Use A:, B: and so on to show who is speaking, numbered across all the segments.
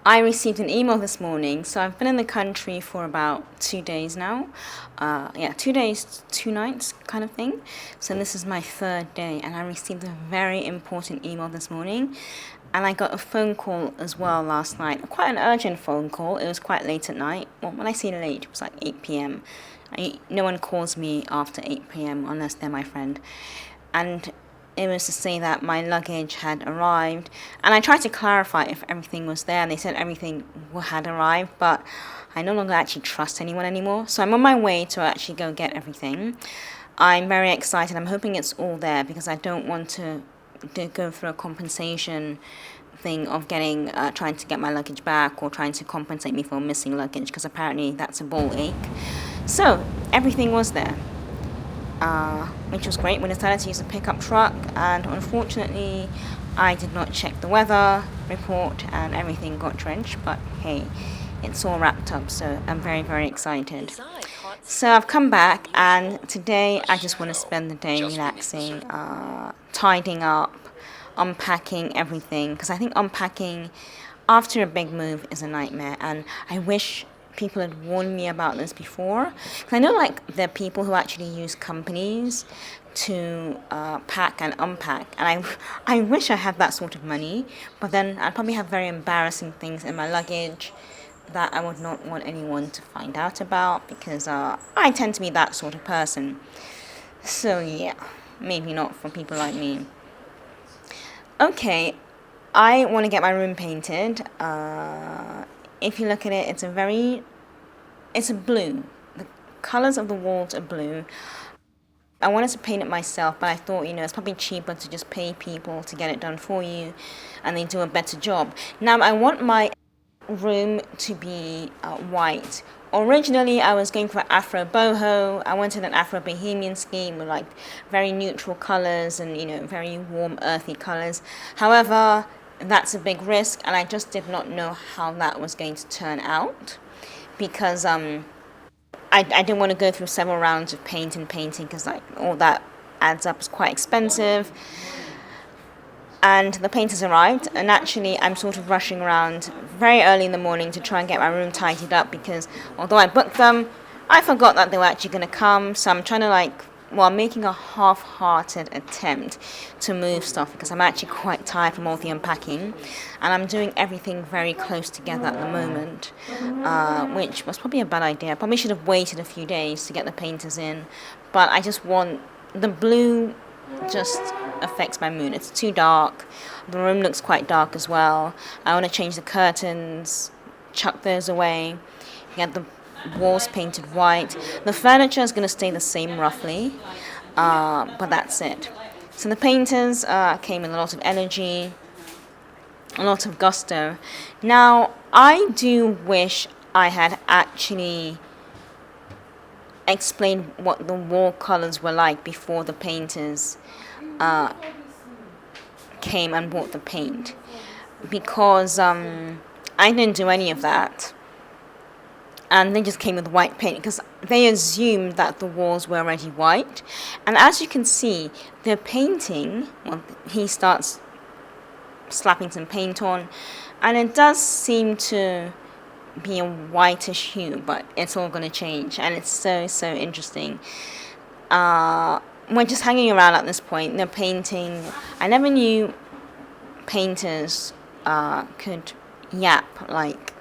A: I received an email this morning. So I've been in the country for about 2 days now. Yeah, 2 days, 2 nights kind of thing. So this is my third day, and I received a very important email this morning. And I got a phone call as well last night. Quite an urgent phone call. It was quite late at night. Well, when I say late, it was like 8 p.m. No one calls me after 8 p.m. unless they're my friend. And it was to say that my luggage had arrived, and I tried to clarify if everything was there, and they said everything had arrived, but I no longer actually trust anyone anymore. So I'm on my way to actually go get everything. I'm very excited. I'm hoping it's all there because I don't want to go through a compensation thing of getting trying to get my luggage back or trying to compensate me for missing luggage, because apparently that's a ball ache. So everything was there, which was great. We decided to use a pickup truck, and unfortunately, I did not check the weather report, and everything got drenched. But hey, it's all wrapped up, so I'm very, very excited. So I've come back, and today I just want to spend the day relaxing, tidying up, unpacking everything, because I think unpacking after a big move is a nightmare, and I wish people had warned me about this before. 'Cause I know, like, there are people who actually use companies to pack and unpack, and I wish I had that sort of money, but then I'd probably have very embarrassing things in my luggage that I would not want anyone to find out about, because I tend to be that sort of person. So yeah, maybe not for people like me. Okay, I want to get my room painted. If you look at it, it's a blue. The colors of the walls are blue. I wanted to paint it myself, but I thought, it's probably cheaper to just pay people to get it done for you, and they do a better job. Now, I want my room to be white. Originally, I was going for Afro boho. I wanted an Afro bohemian scheme with like very neutral colors and very warm, earthy colors. However, that's a big risk, and I just did not know how that was going to turn out, because I didn't want to go through several rounds of painting, because like all that adds up is quite expensive. And the paint has arrived, and actually I'm sort of rushing around very early in the morning to try and get my room tidied up, because although I booked them, I forgot that they were actually going to come. So I'm trying to I'm making a half-hearted attempt to move stuff, because I'm actually quite tired from all the unpacking, and I'm doing everything very close together at the moment, which was probably a bad idea. I probably should have waited a few days to get the painters in, but I just want the blue just affects my mood. It's too dark. The room looks quite dark as well. I want to change the curtains, chuck those away, get the walls painted white. The furniture is going to stay the same roughly, but that's it. So the painters came with a lot of energy, a lot of gusto. Now, I do wish I had actually explained what the wall colors were like before the painters came and bought the paint, because I didn't do any of that, and they just came with white paint because they assumed that the walls were already white. And as you can see, the painting, he starts slapping some paint on, and it does seem to be a whitish hue, but it's all going to change, and it's so interesting. We're just hanging around at this point. They're painting. I never knew painters could yap. Like,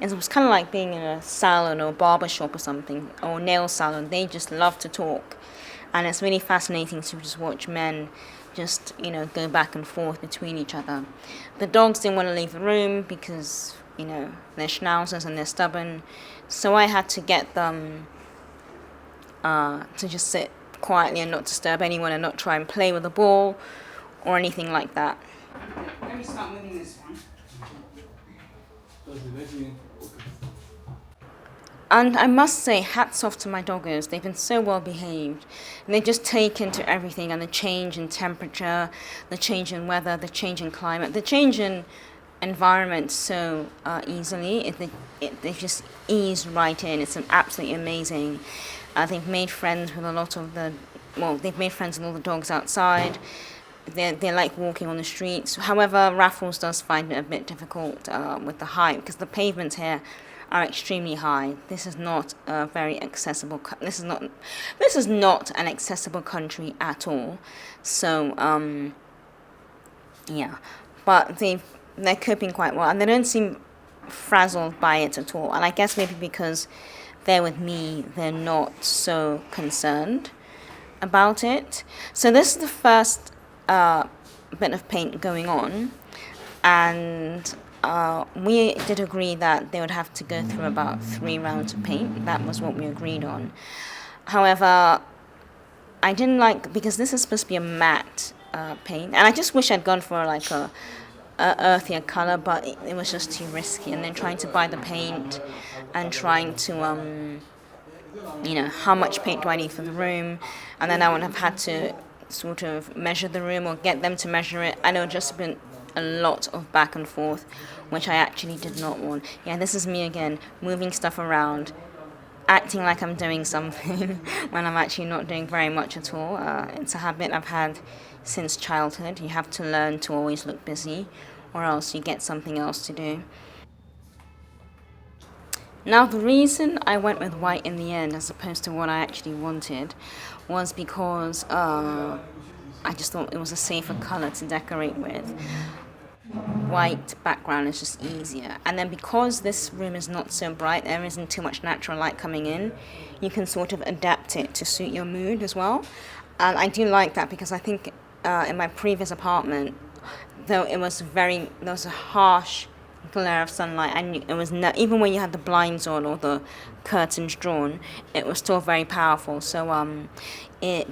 A: it was kind of like being in a salon or barber shop or something, or nail salon. They just love to talk, and it's really fascinating to just watch men just go back and forth between each other. The dogs didn't want to leave the room because they're schnauzers and they're stubborn, so I had to get them to just sit quietly and not disturb anyone and not try and play with the ball or anything like that. Let me start moving this one. And I must say, hats off to my doggers. They've been so well behaved. And they just take into everything, and the change in temperature, the change in weather, the change in climate, the change in environment so easily. They just ease right in. It's absolutely amazing. They've made friends with they've made friends with all the dogs outside. they like walking on the streets. However, Raffles does find it a bit difficult with the height because the pavements here are extremely high. This is not a very accessible. This is not an accessible country at all. So yeah, but they're coping quite well, and they don't seem frazzled by it at all. And I guess maybe because they're with me, they're not so concerned about it. So this is the first bit of paint going on, and we did agree that they would have to go through about 3 rounds of paint. That was what we agreed on. However, I didn't like, because this is supposed to be a matte paint, and I just wish I'd gone for like a earthier color, but it was just too risky. And then trying to buy the paint and trying to how much paint do I need for the room, and then I would have had to sort of measure the room or get them to measure it, and it would just been a lot of back and forth, which I actually did not want. Yeah, this is me again, moving stuff around, acting like I'm doing something when I'm actually not doing very much at all. It's a habit I've had since childhood. You have to learn to always look busy, or else you get something else to do. Now, the reason I went with white in the end as opposed to what I actually wanted was because I just thought it was a safer color to decorate with. White background is just easier. And then because this room is not so bright, there isn't too much natural light coming in, you can sort of adapt it to suit your mood as well. And I do like that because I think in my previous apartment, though there was a harsh glare of sunlight, and it was even when you had the blinds on or the curtains drawn, it was still very powerful. So it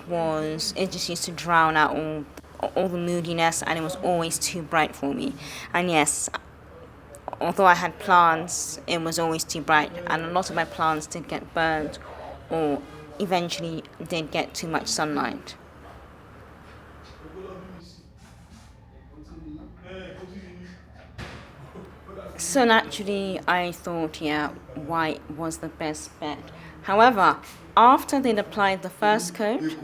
A: just used to drown out all the moodiness, and it was always too bright for me. And yes, although I had plants, it was always too bright, and a lot of my plants did get burned or eventually did get too much sunlight. So naturally, I thought, yeah, white was the best bet. However, after they'd applied the first coat,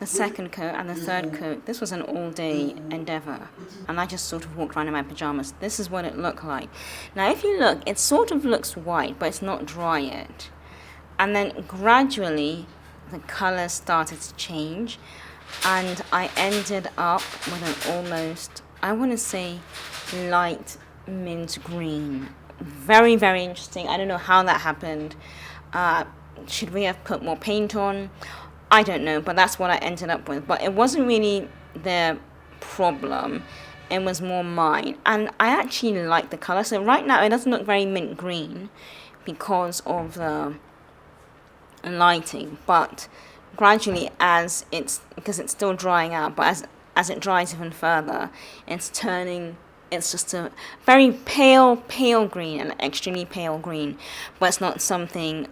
A: the second coat, and the third coat, this was an all-day endeavor. And I just sort of walked around in my pajamas. This is what it looked like. Now, if you look, it sort of looks white, but it's not dry yet. And then gradually, the color started to change. And I ended up with an almost, I want to say, light mint green. Very, very interesting. I don't know how that happened. Should we have put more paint on? I don't know, but that's what I ended up with. But it wasn't really their problem. It was more mine. And I actually like the color. So right now it doesn't look very mint green because of the lighting. But gradually, because it's still drying out, but as it dries even further, it's just a very pale green, an extremely pale green, but it's not something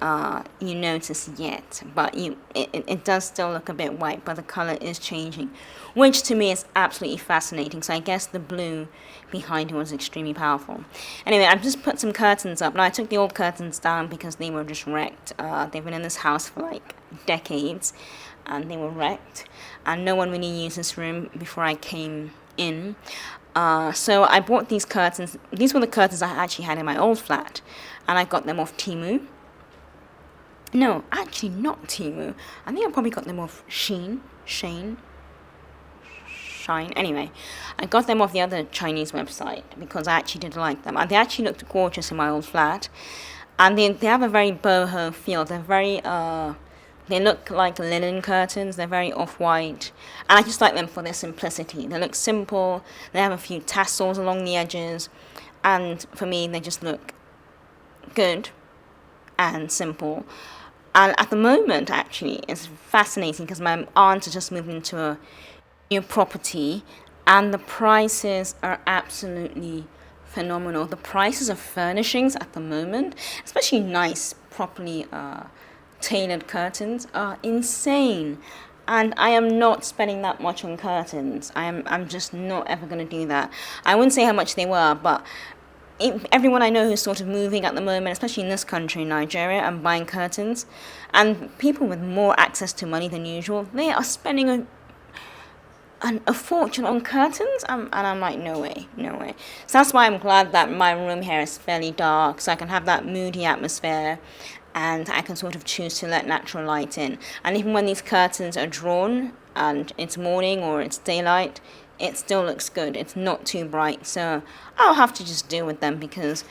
A: you notice yet. But it does still look a bit white, but the color is changing, which to me is absolutely fascinating. So I guess the blue behind it was extremely powerful. Anyway, I've just put some curtains up. Now, I took the old curtains down because they were just wrecked. They've been in this house for like decades, and they were wrecked, and no one really used this room before I came in. So I bought these curtains. These were the curtains I actually had in my old flat, and I got them off Temu. No, actually not Temu. I think I probably got them off Shine. Anyway, I got them off the other Chinese website because I actually did like them. And they actually looked gorgeous in my old flat. And they have a very boho feel. They look like linen curtains. They're very off-white. And I just like them for their simplicity. They look simple. They have a few tassels along the edges. And for me, they just look good and simple. And at the moment, actually, it's fascinating because my aunt has just moved into a new property. And the prices are absolutely phenomenal. The prices of furnishings at the moment, especially nice, properly tailored curtains, are insane. And I am not spending that much on curtains. I'm just not ever going to do that. I wouldn't say how much they were, but everyone I know who's sort of moving at the moment, especially in this country, Nigeria, and buying curtains, and people with more access to money than usual, they are spending a fortune on curtains, and I'm like, no way, no way. So that's why I'm glad that my room here is fairly dark, so I can have that moody atmosphere, and I can sort of choose to let natural light in. And even when these curtains are drawn and it's morning or it's daylight, it still looks good. It's not too bright, so I'll have to just deal with them because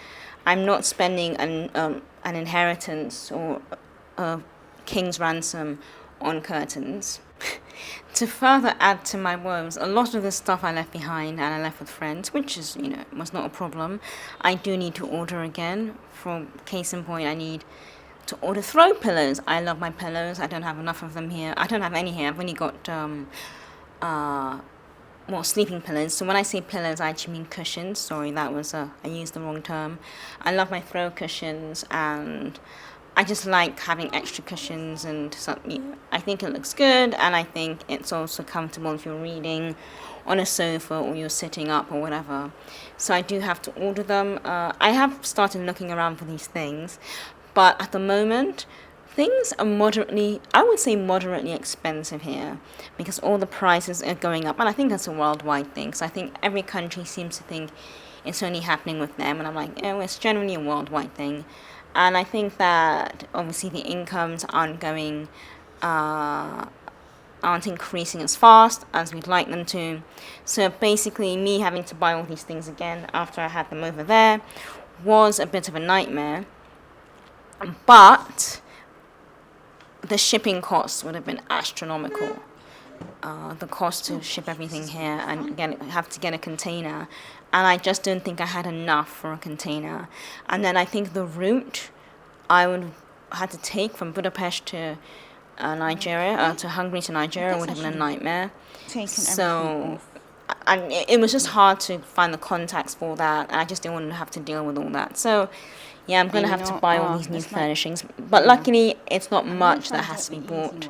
A: I'm not spending an inheritance or a king's ransom on curtains. To further add to my woes, a lot of the stuff I left behind and I left with friends, which is, was not a problem. I do need to order again. For case in point, I need to order throw pillows. I love my pillows. I don't have enough of them here. I don't have any here. I've only got sleeping pillows. So when I say pillows, I actually mean cushions. Sorry, I used the wrong term. I love my throw cushions, and I just like having extra cushions, and I think it looks good, and I think it's also comfortable if you're reading on a sofa or you're sitting up or whatever. So I do have to order them. I have started looking around for these things, but at the moment, things are I would say moderately expensive here because all the prices are going up, and I think that's a worldwide thing. So I think every country seems to think it's only happening with them, and I'm like, oh, it's generally a worldwide thing. And I think that obviously the incomes aren't increasing as fast as we'd like them to. So basically, me having to buy all these things again after I had them over there was a bit of a nightmare. But the shipping costs would have been astronomical. The cost to ship everything here and have to get a container, and I just don't think I had enough for a container. And then I think the route I would had to take from Budapest to Nigeria, to Hungary to Nigeria would have been a nightmare. So, and it was just hard to find the contacts for that, and I just didn't want to have to deal with all that. So, yeah, I'm going to have to buy all these new furnishings. But luckily, it's not much that has to be bought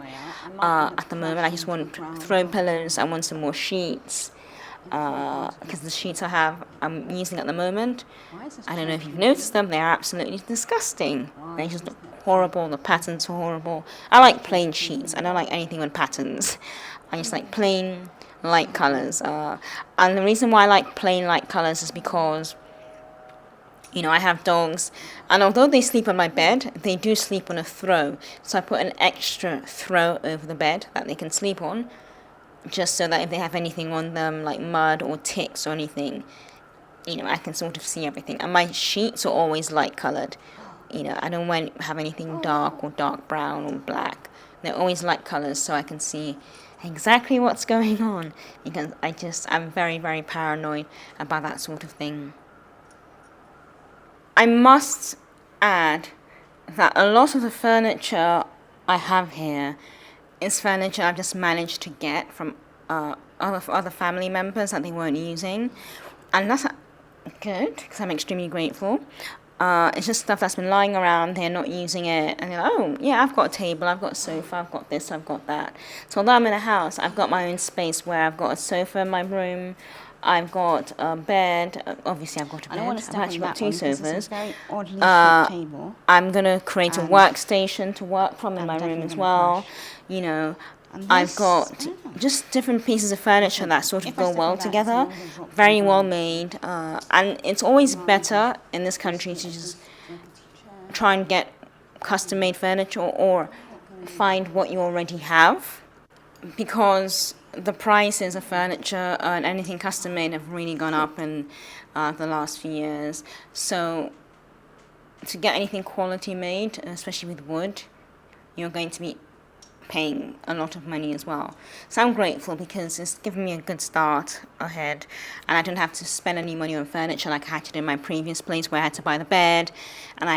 A: at the moment. I just want throw pillows. I want some more sheets because the sheets I'm using at the moment, I don't know if you've noticed them, they're absolutely disgusting. They're just horrible. The patterns are horrible. I like plain sheets. I don't like anything with patterns. I just like plain light colors. And the reason why I like plain light colors is because I have dogs, and although they sleep on my bed, they do sleep on a throw. So I put an extra throw over the bed that they can sleep on, just so that if they have anything on them, like mud or ticks or anything, I can sort of see everything. And my sheets are always light colored. I don't want to have anything dark or dark brown or black. They're always light colors, so I can see exactly what's going on. Because I'm very, very paranoid about that sort of thing. I must add that a lot of the furniture I have here is furniture I've just managed to get from other family members that they weren't using, and that's good because I'm extremely grateful. It's just stuff that's been lying around, they're not using it, and they're like, oh, yeah, I've got a table, I've got a sofa, I've got this, I've got that. So although I'm in a house, I've got my own space where I've got a sofa in my room, I've got a bed, obviously I've got a bed, I've actually got two sofas. I'm going to create a workstation to work from in my room as well. I've got just different pieces of furniture that sort of go well together, very well made, and it's always better in this country to just try and get custom-made furniture or find what you already have, because the prices of furniture and anything custom-made have really gone up in the last few years. So to get anything quality made, especially with wood, you're going to be paying a lot of money as well. So I'm grateful because it's given me a good start ahead, and I don't have to spend any money on furniture like I had to do in my previous place where I had to buy the bed, and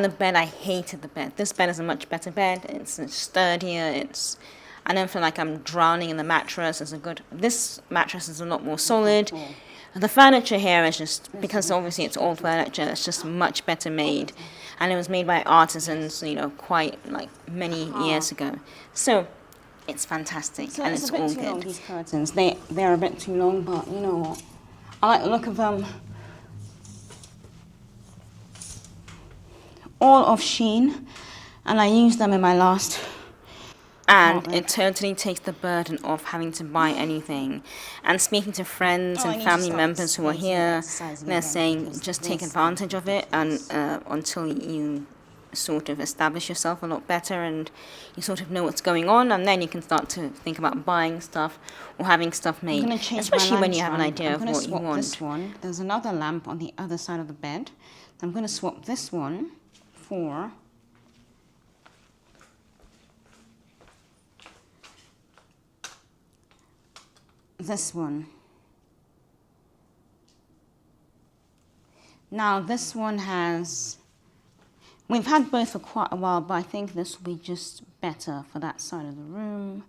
A: the bed, I hated the bed. This bed is a much better bed. It's sturdier, I don't feel like I'm drowning in the mattress. This mattress is a lot more solid. The furniture here is just, because obviously it's old furniture, it's just much better made. And it was made by artisans, quite like many years ago. So it's fantastic, and it's all good. Long, these curtains, they're a bit too long, but you know what? I like the look of them. All of Shein, and I used them in my last And it totally takes the burden off having to buy anything. And speaking to friends and family members who are here, they're saying just take advantage of it and until you sort of establish yourself a lot better and you sort of know what's going on, and then you can start to think about buying stuff or having stuff made, especially when you have an idea of what you want. This one. There's another lamp on the other side of the bed. I'm going to swap this one for this one. Now this one has, we've had both for quite a while, but I think this will be just better for that side of the room.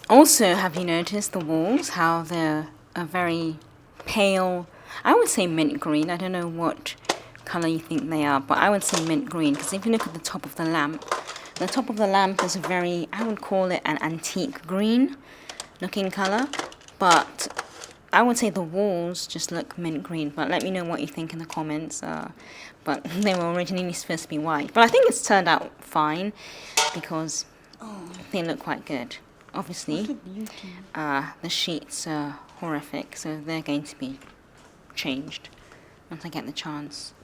A: Also, have you noticed the walls, how they're a very pale, I would say mint green. I don't know what color you think they are, but I would say mint green, because if you look at the top of the lamp is a very, I would call it an antique green looking color, but I would say the walls just look mint green. But let me know what you think in the comments. But they were originally supposed to be white, but I think it's turned out fine because they look quite good. Obviously, the sheets are horrific, so they're going to be changed once I get the chance.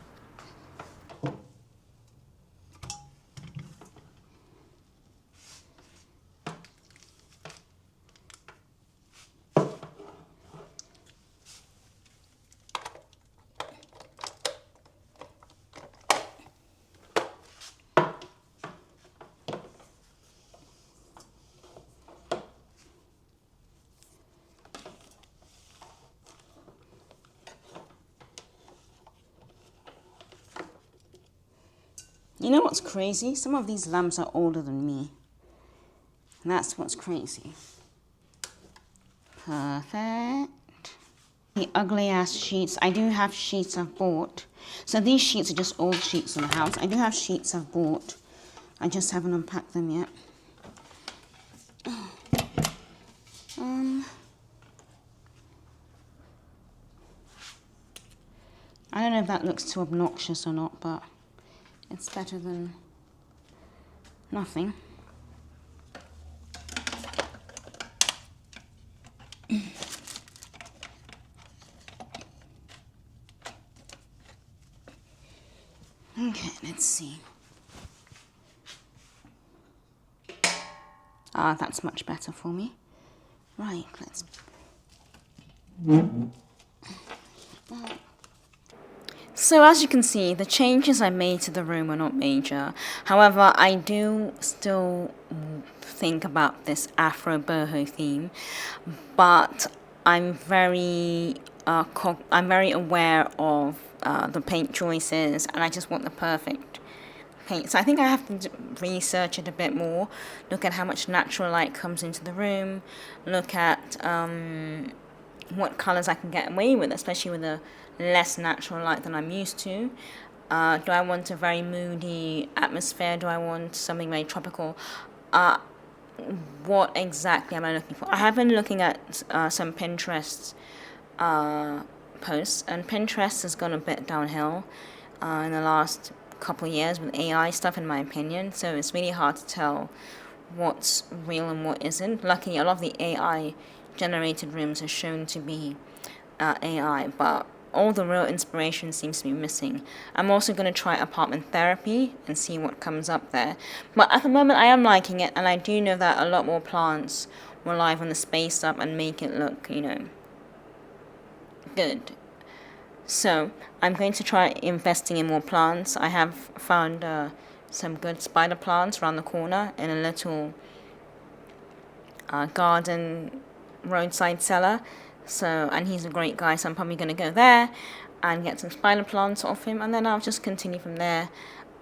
A: You know what's crazy? Some of these lamps are older than me. And that's what's crazy. Perfect. The ugly ass sheets. I do have sheets I've bought. So these sheets are just old sheets in the house. I do have sheets I've bought. I just haven't unpacked them yet. I don't know if that looks too obnoxious or not, but it's better than nothing. Okay, let's see. That's much better for me. Right, let's... So as you can see, the changes I made to the room are not major. However, I do still think about this Afro boho theme, but I'm very aware of the paint choices, and I just want the perfect paint. So I think I have to research it a bit more, look at how much natural light comes into the room, look at what colours I can get away with, especially with a less natural light than I'm used to. Do I want a very moody atmosphere? Do I want something very tropical? What exactly am I looking for? I have been looking at some Pinterest posts, and Pinterest has gone a bit downhill in the last couple of years with AI stuff, in my opinion. So it's really hard to tell what's real and what isn't. Luckily, a lot of the AI generated rooms are shown to be AI, but all the real inspiration seems to be missing. I'm also going to try apartment therapy and see what comes up there. But at the moment, I am liking it, and I do know that a lot more plants will liven the space up and make it look, good. So I'm going to try investing in more plants. I have found some good spider plants around the corner in a little garden roadside cellar. So, and he's a great guy, so I'm probably going to go there and get some spider plants off him, and then I'll just continue from there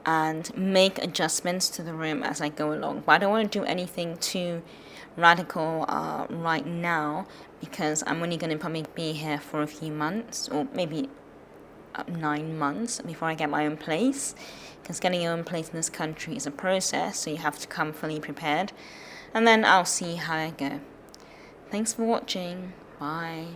A: and make adjustments to the room as I go along. But I don't want to do anything too radical right now, because I'm only going to probably be here for a few months, or maybe 9 months before I get my own place, because getting your own place in this country is a process, so you have to come fully prepared, and then I'll see how I go. Thanks for watching. Bye.